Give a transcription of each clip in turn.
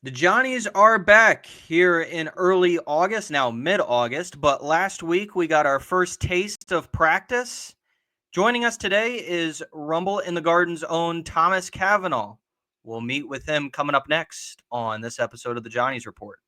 The Johnnies are back here in early August, now mid-August, but last week we got our first taste of practice. Joining us today is Rumble in the Garden's own Thomas Cavanagh. We'll meet with him coming up next on this episode of the Johnnies Report.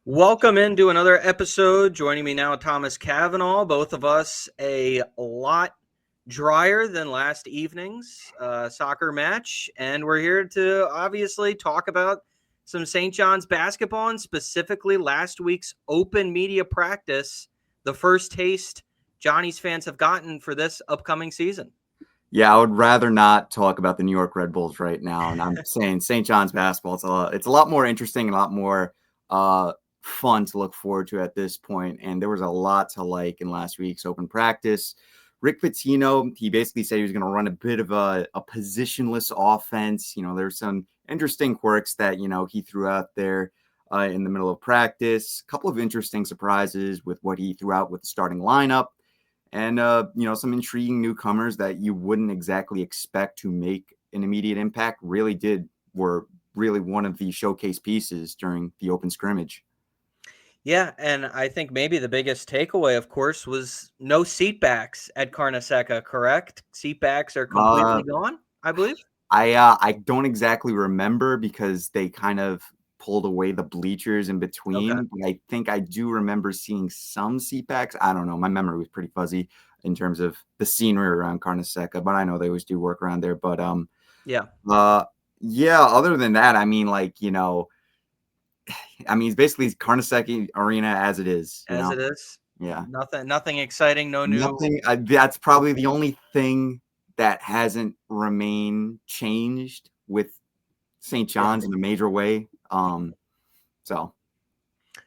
Welcome into another episode. Joining me now, Thomas Cavanagh. Both of us a lot drier than last evening's soccer match. And we're here to obviously talk about some St. John's basketball and specifically last week's open media practice, the first taste Johnny's fans have gotten for this upcoming season. Yeah, I would rather not talk about the New York Red Bulls right now. And I'm saying St. John's basketball, it's a lot more interesting and a lot more fun to look forward to at this point. And there was a lot to like in last week's open practice. Rick Pitino, he basically said he was going to run a bit of a positionless offense. There's some interesting quirks that, he threw out there in the middle of practice. A couple of interesting surprises with what he threw out with the starting lineup. And, some intriguing newcomers that you wouldn't exactly expect to make an immediate impact were really one of the showcase pieces during the open scrimmage. Yeah, and I think maybe the biggest takeaway, of course, was no seatbacks at Carnesecca, correct? Seatbacks are completely gone, I believe? I don't exactly remember because they kind of pulled away the bleachers in between. Okay. But I think I do remember seeing some seatbacks. I don't know. My memory was pretty fuzzy in terms of the scenery around Carnesecca, but I know they always do work around there. But other than that, it's basically Carnesecca Arena as it is. As it is? Yeah. Nothing exciting, no new. Nothing. That's probably the only thing that hasn't remained changed with St. John's in a major way. So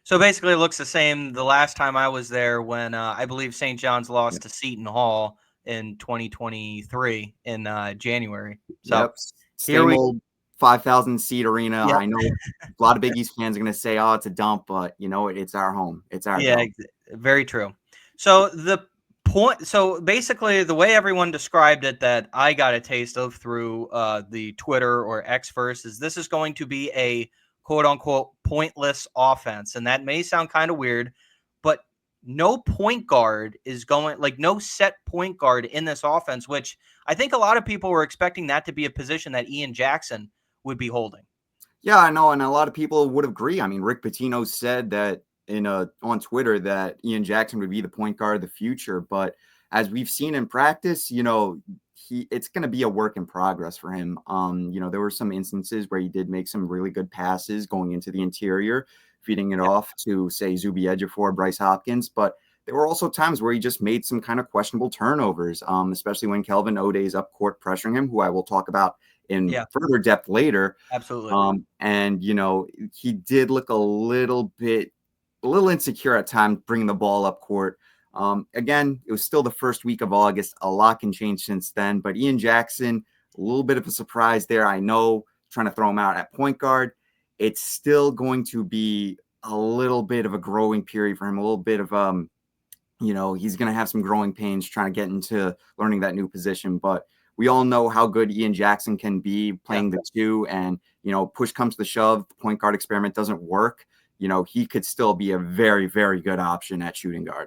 basically it looks the same the last time I was there when I believe St. John's lost to Seton Hall in 2023 in January. So same old 5,000 seat arena. Yep. I know a lot of Big East fans are going to say, "Oh, it's a dump," but it's our home. It's our home. Very true. So basically the way everyone described it that I got a taste of through the Twitter or Xverse is this is going to be a quote unquote pointless offense. And that may sound kind of weird, but no point guard is no set point guard in this offense, which I think a lot of people were expecting that to be a position that Ian Jackson would be holding. Yeah, I know. And a lot of people would agree. I mean, Rick Pitino said that on Twitter that Ian Jackson would be the point guard of the future. But as we've seen in practice, it's going to be a work in progress for him. There were some instances where he did make some really good passes going into the interior, feeding it off to, say, Zuby Ejiofor, Bryce Hopkins. But there were also times where he just made some kind of questionable turnovers, especially when Kelvin ODay is up court pressuring him, who I will talk about in further depth later. Absolutely. And he did look a little insecure at times bringing the ball up court. Again, it was still the first week of August. A lot can change since then, but Ian Jackson, a little bit of a surprise there. I know, trying to throw him out at point guard. It's still going to be a little bit of a growing period for him, a little bit of, he's going to have some growing pains trying to get into learning that new position, but we all know how good Ian Jackson can be playing the two, and, push comes to shove, the point guard experiment doesn't work. He could still be a very, very good option at shooting guard.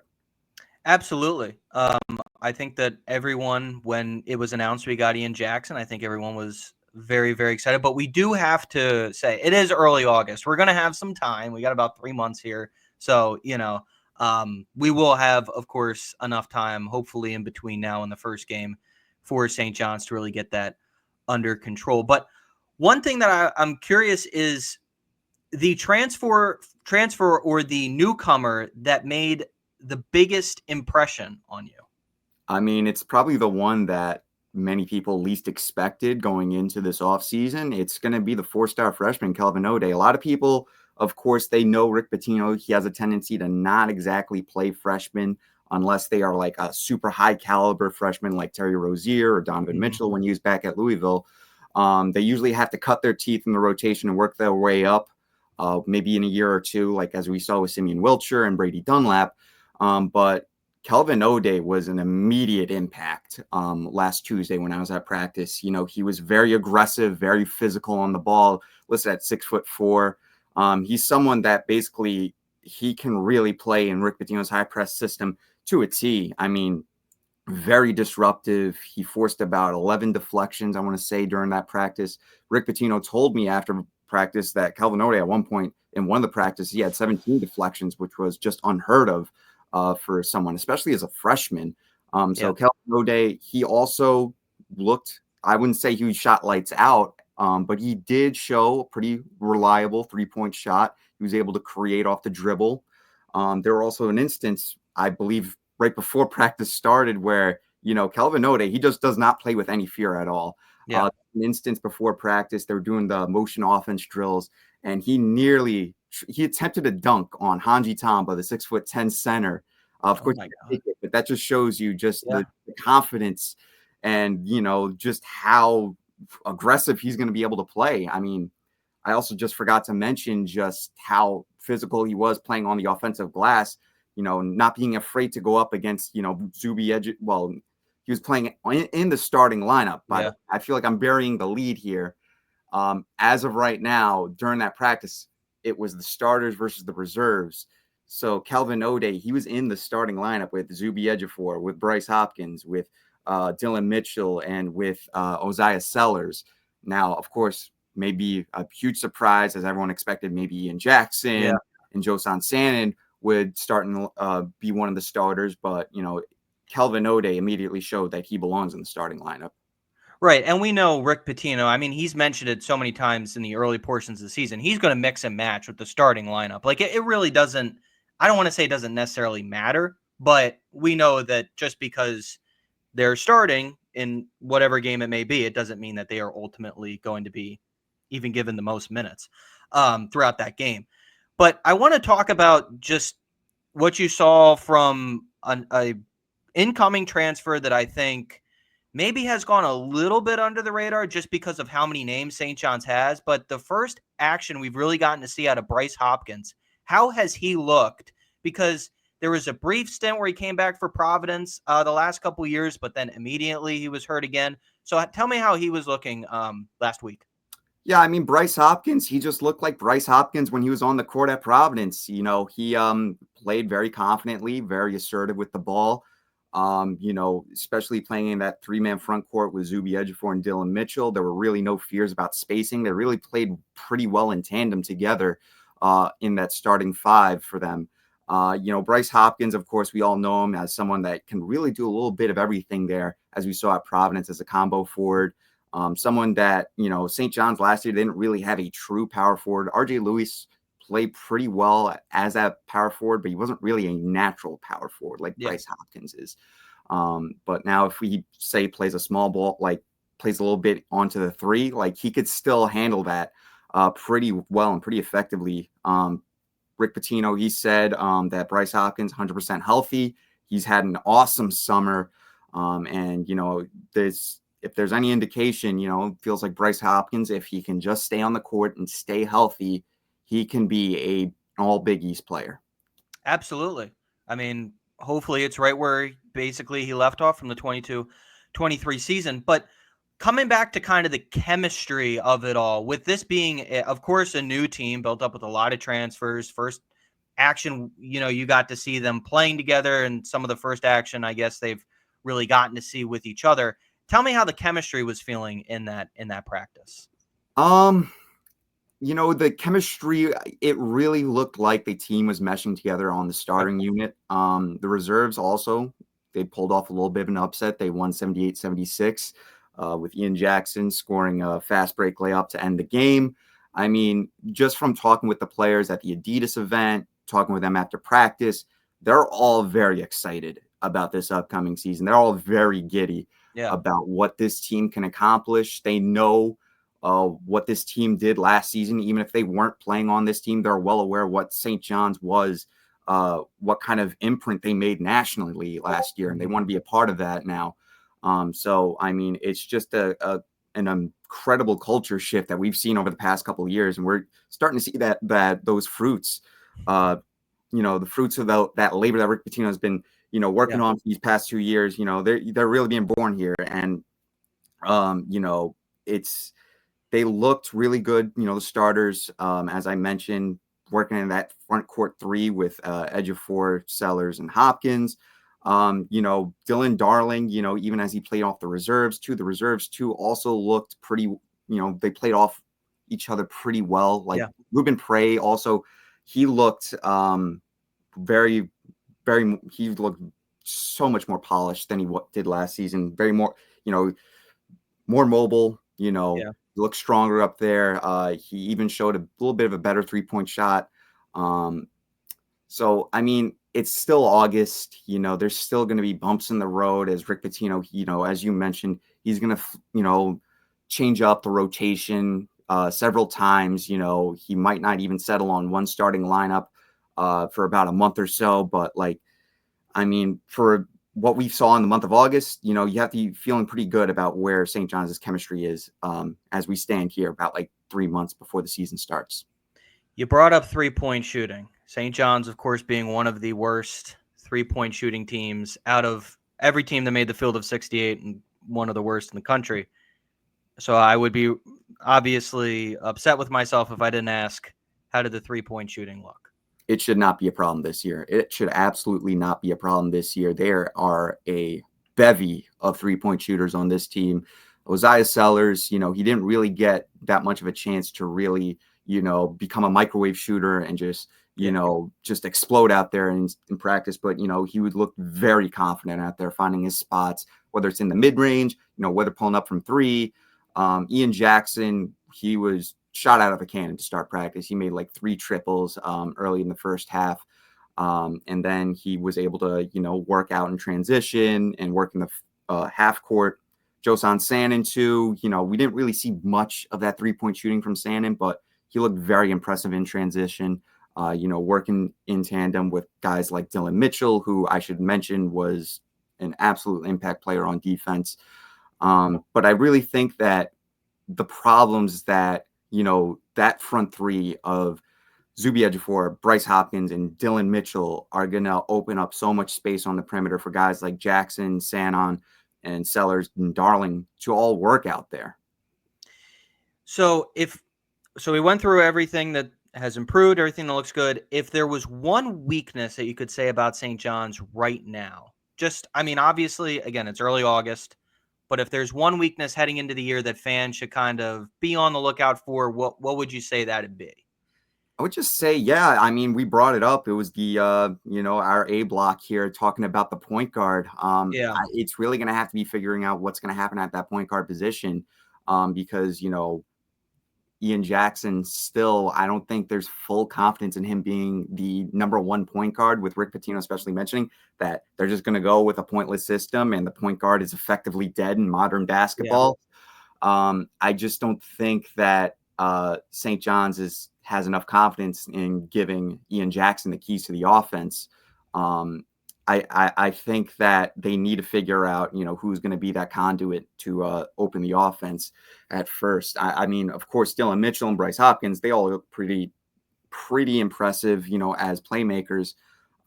Absolutely. I think that everyone, when it was announced we got Ian Jackson, I think everyone was very, very excited. But we do have to say it is early August. We're going to have some time. We got about 3 months here. So, we will have, of course, enough time, hopefully in between now and the first game for St. John's to really get that under control. But one thing that I'm curious is the transfer or the newcomer that made the biggest impression on you. I mean, it's probably the one that many people least expected going into this offseason. It's going to be the 4-star freshman, Kelvin ODay. A lot of people, of course, they know Rick Pitino. He has a tendency to not exactly play freshmen unless they are like a super high caliber freshman like Terry Rozier or Donovan Mitchell when he was back at Louisville. They usually have to cut their teeth in the rotation and work their way up, maybe in a year or two, like as we saw with Simeon Wiltshire and Brady Dunlap. But Kelvin ODay was an immediate impact last Tuesday when I was at practice. He was very aggressive, very physical on the ball, listed at 6'4". He's someone that basically he can really play in Rick Pitino's high press system to a T. I mean, very disruptive. He forced about 11 deflections, I want to say, during that practice. Rick Pitino told me after practice that Kelvin ODay at one point in one of the practices, he had 17 deflections, which was just unheard of for someone, especially as a freshman. So Kelvin ODay, he also looked, I wouldn't say he shot lights out, but he did show a pretty reliable three-point shot. He was able to create off the dribble. There were also an instance, I believe, right before practice started where, Kelvin ODay, he just does not play with any fear at all. Yeah. An instance before practice, they were doing the motion offense drills, and he attempted a dunk on Hanji Tamba, the 6'10" center. Of course, but that just shows you just the confidence and, just how aggressive he's going to be able to play. I mean, I also just forgot to mention just how physical he was playing on the offensive glass, not being afraid to go up against, Zuby Edge. Well, he was playing in the starting lineup, but I feel like I'm burying the lead here. As of right now, during that practice, it was the starters versus the reserves. So Kelvin ODay, he was in the starting lineup with Zuby Ejiofor, with Bryce Hopkins, with Dylan Mitchell, and with Oziah Sellers. Now, of course, maybe a huge surprise, as everyone expected, maybe Ian Jackson and Josan Sannon would start and be one of the starters. But, Kelvin ODay immediately showed that he belongs in the starting lineup. Right. And we know Rick Pitino, I mean, he's mentioned it so many times in the early portions of the season. He's going to mix and match with the starting lineup. Like, it really doesn't, I don't want to say it doesn't necessarily matter, but we know that just because they're starting in whatever game it may be, it doesn't mean that they are ultimately going to be even given the most minutes throughout that game. But I want to talk about just what you saw from a incoming transfer that I think maybe has gone a little bit under the radar just because of how many names St. John's has. But the first action we've really gotten to see out of Bryce Hopkins, how has he looked? Because there was a brief stint where he came back for Providence the last couple of years, but then immediately he was hurt again. So tell me how he was looking last week. Yeah, I mean, Bryce Hopkins, he just looked like Bryce Hopkins when he was on the court at Providence. He played very confidently, very assertive with the ball. Especially playing in that three-man front court with Zuby Ejiofor and Dylan Mitchell. There were really no fears about spacing. They really played pretty well in tandem together in that starting five for them. Bryce Hopkins, of course, we all know him as someone that can really do a little bit of everything there, as we saw at Providence as a combo forward. Someone that, St. John's last year didn't really have a true power forward. RJ Lewis played pretty well as a power forward, but he wasn't really a natural power forward like Bryce Hopkins is. But now if we say plays a small ball, like plays a little bit onto the three, like he could still handle that pretty well and pretty effectively. Rick Pitino, he said that Bryce Hopkins 100% healthy. He's had an awesome summer. And, if there's any indication, it feels like Bryce Hopkins, if he can just stay on the court and stay healthy, he can be an all Big East player. Absolutely. I mean, hopefully it's right where basically he left off from the 22-23 season. But coming back to kind of the chemistry of it all, with this being, of course, a new team built up with a lot of transfers, first action, you got to see them playing together, and some of the first action, I guess, they've really gotten to see with each other. Tell me how the chemistry was feeling in that practice. The chemistry, it really looked like the team was meshing together on the starting unit. The reserves also, they pulled off a little bit of an upset. They won 78-76 with Ian Jackson scoring a fast break layup to end the game. I mean, just from talking with the players at the Adidas event, talking with them after practice, they're all very excited about this upcoming season. They're all very giddy about what this team can accomplish. They know what this team did last season. Even if they weren't playing on this team, they're well aware what St. John's was, what kind of imprint they made nationally last year, and they want to be a part of that now. So, I mean, it's just a an incredible culture shift that we've seen over the past couple of years, and we're starting to see that those fruits, the fruits of that labor that Rick Pitino has been, working on for these past 2 years. They're really being born here, and they looked really good. The starters, as I mentioned, working in that front court three with Ejiofor, Sellers, and Hopkins. Dylan Darling, even as he played off the reserves too, also looked pretty, they played off each other pretty well. Like Ruben Prey also, he looked very, very, he looked so much more polished than he did last season. Very more, more mobile, looked stronger up there. He even showed a little bit of a better 3-point shot. So, I mean, it's still August, there's still going to be bumps in the road as Rick Pitino, as you mentioned, he's going to, change up the rotation several times. He might not even settle on one starting lineup for about a month or so. But for what we saw in the month of August, you have to be feeling pretty good about where St. John's chemistry is as we stand here about 3 months before the season starts. You brought up 3-point shooting. St. John's, of course, being one of the worst 3-point shooting teams out of every team that made the field of 68 and one of the worst in the country. So I would be obviously upset with myself if I didn't ask, how did the 3-point shooting look? It should not be a problem this year. It should absolutely not be a problem this year. There are a bevy of 3-point shooters on this team. Isaiah Sellers, he didn't really get that much of a chance to really, become a microwave shooter and just, just explode out there in practice. But, he would look very confident out there finding his spots, whether it's in the mid-range, whether pulling up from three. Ian Jackson, he was shot out of a cannon to start practice. He made 3 triples early in the first half. And then he was able to, work out in transition and work in the half court. Josan Sanin too, we didn't really see much of that 3-point shooting from Sanin, but he looked very impressive in transition, working in tandem with guys like Dylan Mitchell, who I should mention was an absolute impact player on defense. But I really think that the problems that, that front three of Zuby Ejiofor, Bryce Hopkins, and Dylan Mitchell are going to open up so much space on the perimeter for guys like Jackson, Sanon, and Sellers and Darling to all work out there. So we went through everything that has improved, everything that looks good. If there was one weakness that you could say about St. John's right now, obviously, again, it's early August, but if there's one weakness heading into the year that fans should kind of be on the lookout for, what would you say that'd be? I would just say, we brought it up. It was the, our A block here talking about the point guard. It's really going to have to be figuring out what's going to happen at that point guard position because, Ian Jackson still, I don't think there's full confidence in him being the number 1 point guard, with Rick Pitino especially mentioning that they're just going to go with a pointless system and the point guard is effectively dead in modern basketball. I just don't think that St. John's has enough confidence in giving Ian Jackson the keys to the offense. I think that they need to figure out, who's going to be that conduit to open the offense at first. Of course, Dylan Mitchell and Bryce Hopkins, they all look pretty impressive, as playmakers.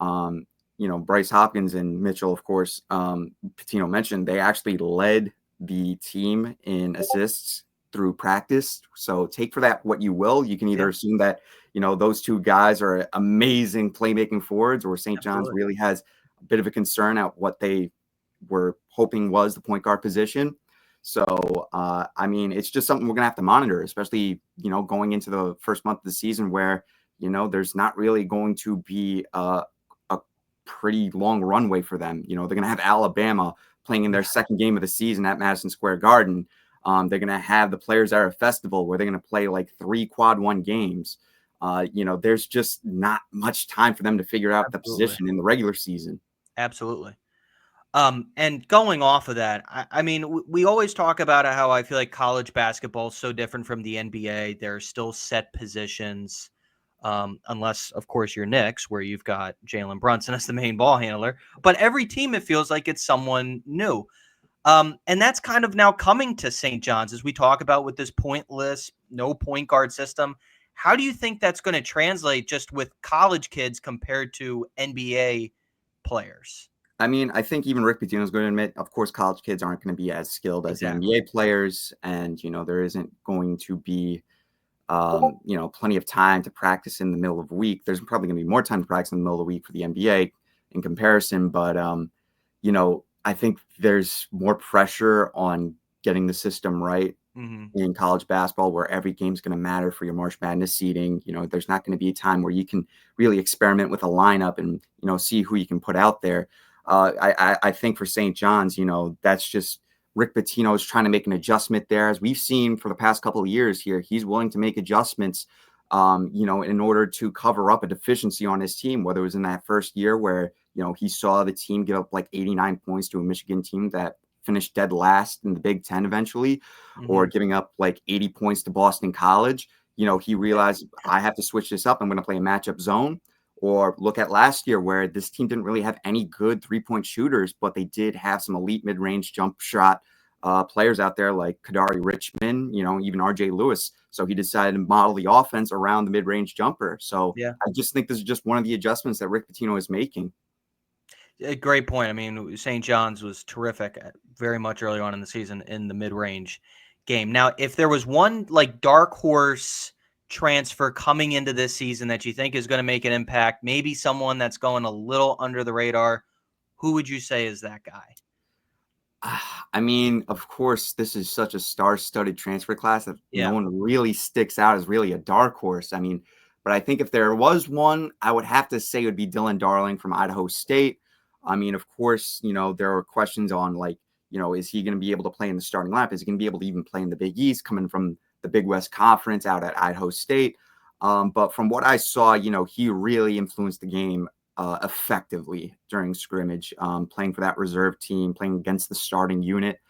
Bryce Hopkins and Mitchell, of course, Pitino mentioned, they actually led the team in assists through practice. So take for that what you will. You can either assume that, those two guys are amazing playmaking forwards, or St. John's really has a bit of a concern at what they were hoping was the point guard position. So, it's just something we're going to have to monitor, especially, going into the first month of the season where, there's not really going to be a pretty long runway for them. They're going to have Alabama playing in their second game of the season at Madison Square Garden. They're going to have the Players Era Festival where they're going to play 3 quad 1 games. There's just not much time for them to figure out the position in the regular season. Absolutely. And going off of that, we always talk about how I feel like college basketball is so different from the NBA. There are still set positions, unless, of course, you're Knicks, where you've got Jalen Brunson as the main ball handler. But every team, it feels like it's someone new. And that's kind of now coming to St. John's as we talk about with this pointless, no point guard system. How do you think that's going to translate just with college kids compared to NBA players? I mean, I think even Rick Pitino is going to admit, of course, college kids aren't going to be as skilled as the Exactly. NBA players. And, there isn't going to be, plenty of time to practice in the middle of the week. There's probably going to be more time to practice in the middle of the week for the NBA in comparison. But, I think there's more pressure on getting the system right Mm-hmm. in college basketball, where every game's going to matter for your March Madness seeding. There's not going to be a time where you can really experiment with a lineup and, see who you can put out there. I think for St. John's, that's just Rick Pitino is trying to make an adjustment there. As we've seen for the past couple of years here, he's willing to make adjustments, in order to cover up a deficiency on his team, whether it was in that first year where, he saw the team give up like 89 points to a Michigan team that finished dead last in the Big Ten eventually, Mm-hmm. or giving up like 80 points to Boston College. He realized I have to switch this up. I'm going to play a matchup zone. Or look at last year where this team didn't really have any good three-point shooters, but they did have some elite mid-range jump shot players out there like Kadari Richmond, even RJ Lewis. So he decided to model the offense around the mid-range jumper. So Yeah. I just think this is just one of the adjustments that Rick Pitino is making. A great point. I mean, St. John's was terrific very much early on in the season in the mid-range game. Now, if there was one like dark horse transfer coming into this season that you think is going to make an impact, maybe someone that's going a little under the radar, who would you say is that guy? I mean, of course, this is such a star-studded transfer class that no Yeah. one really sticks out as really a dark horse. I mean, but I think if there was one, I would have to say it would be Dylan Darling from Idaho State. I mean, of course, there are questions on like, is he going to be able to play in the starting lineup? Is he going to be able to even play in the Big East coming from the Big West Conference out at Idaho State? But from what I saw, he really influenced the game effectively during scrimmage, playing for that reserve team, playing against the starting unit,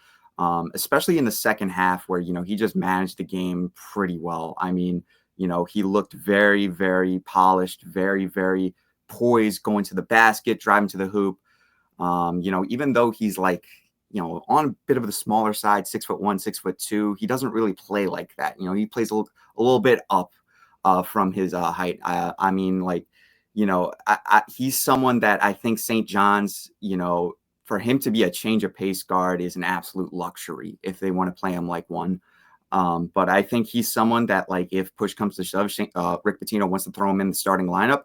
especially in the second half where, he just managed the game pretty well. I mean, he looked very, very polished, very, very poised, going to the basket, driving to the hoop. Even though he's like, on a bit of the smaller side, 6'1", 6'2", he doesn't really play like that. He plays a little bit up from his height. I mean, like, he's someone that I think St. John's, for him to be a change of pace guard is an absolute luxury if they want to play him like one. But I think he's someone that, like, if push comes to shove, Rick Pitino wants to throw him in the starting lineup.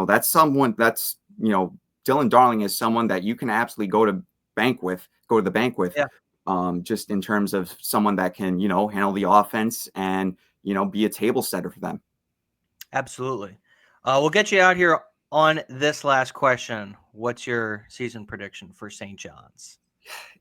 That's someone that's, Dylan Darling is someone that you can absolutely go to the bank with. Yeah. Just in terms of someone that can, handle the offense and, be a table setter for them. Absolutely. We'll get you out here on this last question. What's your season prediction for St. John's?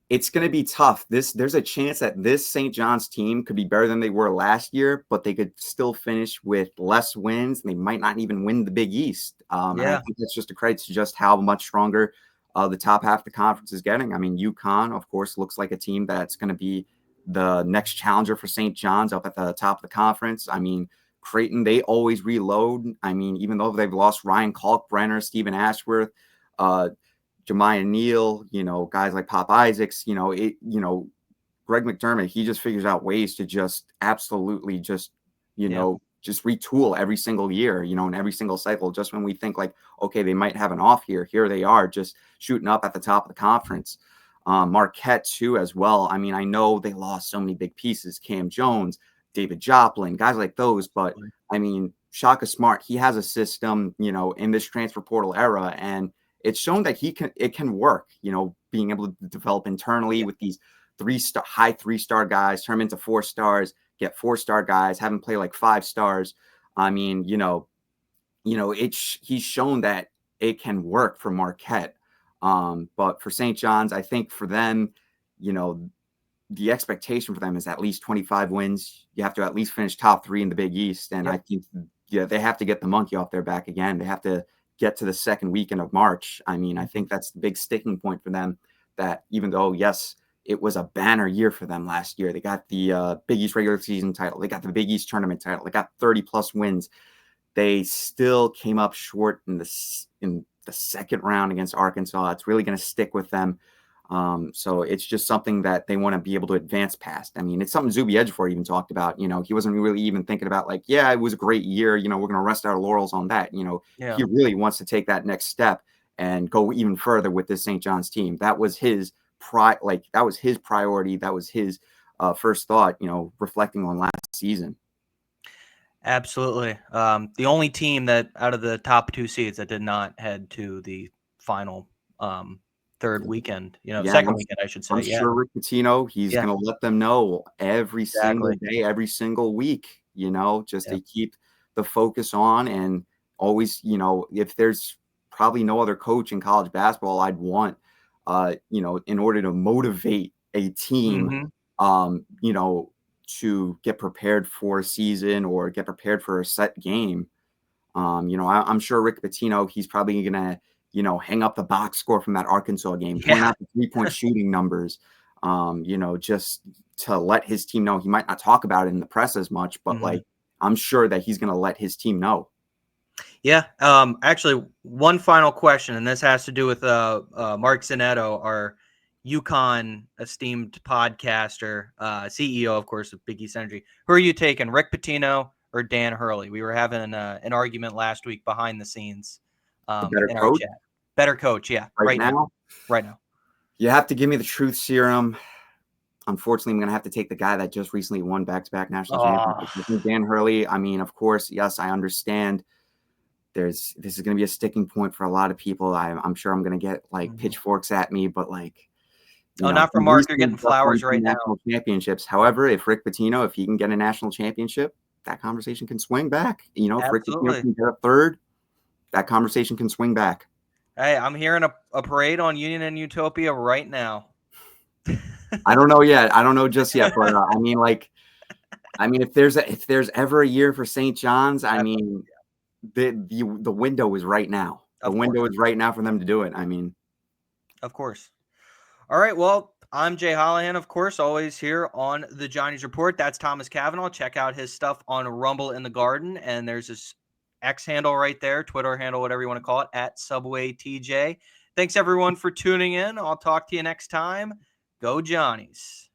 It's going to be tough. There's a chance that this St. John's team could be better than they were last year, but they could still finish with less wins, and they might not even win the Big East. And I think that's just a credit to just how much stronger the top half of the conference is getting. I mean, UConn, of course, looks like a team that's going to be the next challenger for St. John's up at the top of the conference. I mean, Creighton, they always reload. I mean, even though they've lost Ryan Kalkbrenner, Stephen Ashworth, Jemiah Neal, guys like Pop Isaacs, Greg McDermott, he just figures out ways to just absolutely just retool every single year, in every single cycle. Just when we think like, okay, they might have an off here they are just shooting up at the top of the conference. Marquette too, as well. I mean, I know they lost so many big pieces, Cam Jones, David Joplin, guys like those, but I mean, Shaka Smart, he has a system, in this transfer portal era, and it's shown that it can work, being able to develop internally with these high 3-star guys, turn them into 4 stars, get 4-star guys, have them play like 5 stars. I mean, he's shown that it can work for Marquette. But for St. John's, I think for them, the expectation for them is at least 25 wins. You have to at least finish top 3 in the Big East. And I think, they have to get the monkey off their back again. They have to get to the second weekend of March. I mean, I think that's the big sticking point for them, that even though, yes, it was a banner year for them last year. They got the Big East regular season title. They got the Big East tournament title. They got 30-plus wins. They still came up short in the second round against Arkansas. It's really going to stick with them. So it's just something that they want to be able to advance past. I mean, it's something Zuby Ejiofor even talked about. He wasn't really even thinking about like, yeah, it was a great year. We're going to rest our laurels on that. Yeah. He really wants to take that next step and go even further with this St. John's team. That was his that was his priority. That was his first thought, reflecting on last season. Absolutely. The only team that out of the top 2 seeds that did not head to the final third weekend, second weekend, I should say. I'm sure Rick Pitino, he's going to let them know every single day, every single week, just to keep the focus on, and always, if there's probably no other coach in college basketball I'd want, in order to motivate a team, to get prepared for a season or get prepared for a set game. I'm sure Rick Pitino, he's probably going to, hang up the box score from that Arkansas game, point out the 3-point shooting numbers, just to let his team know. He might not talk about it in the press as much, but like, I'm sure that he's going to let his team know. Yeah. Actually, one final question, and this has to do with Mark Zanetto, our UConn esteemed podcaster, CEO, of course, of Big East Energy. Who are you taking, Rick Pitino or Dan Hurley? We were having an argument last week behind the scenes in our chat. Better coach, yeah. Right now. You have to give me the truth serum. Unfortunately, I'm going to have to take the guy that just recently won back-to-back national championships. Dan Hurley, I mean, of course, yes, I understand this is going to be a sticking point for a lot of people. I'm sure I'm going to get like pitchforks at me, but like, not from Mark. You're getting flowers right now. National championships. However, if Rick Pitino, if he can get a national championship, that conversation can swing back. If Rick Pitino can get a third, that conversation can swing back. Hey, I'm hearing a parade on Union and Utopia right now. I don't know yet. I don't know just yet, but I mean, if there's ever a year for St. John's, I mean, the window is right now. The window is right now for them to do it. I mean, of course. All right. Well, I'm Jay Hollahan, of course, always here on the Johnny's Report. That's Thomas Cavanagh. Check out his stuff on Rumble in the Garden, and there's his X handle right there, Twitter handle, whatever you want to call it, at SubwayTJ. Thanks, everyone, for tuning in. I'll talk to you next time. Go Johnnies.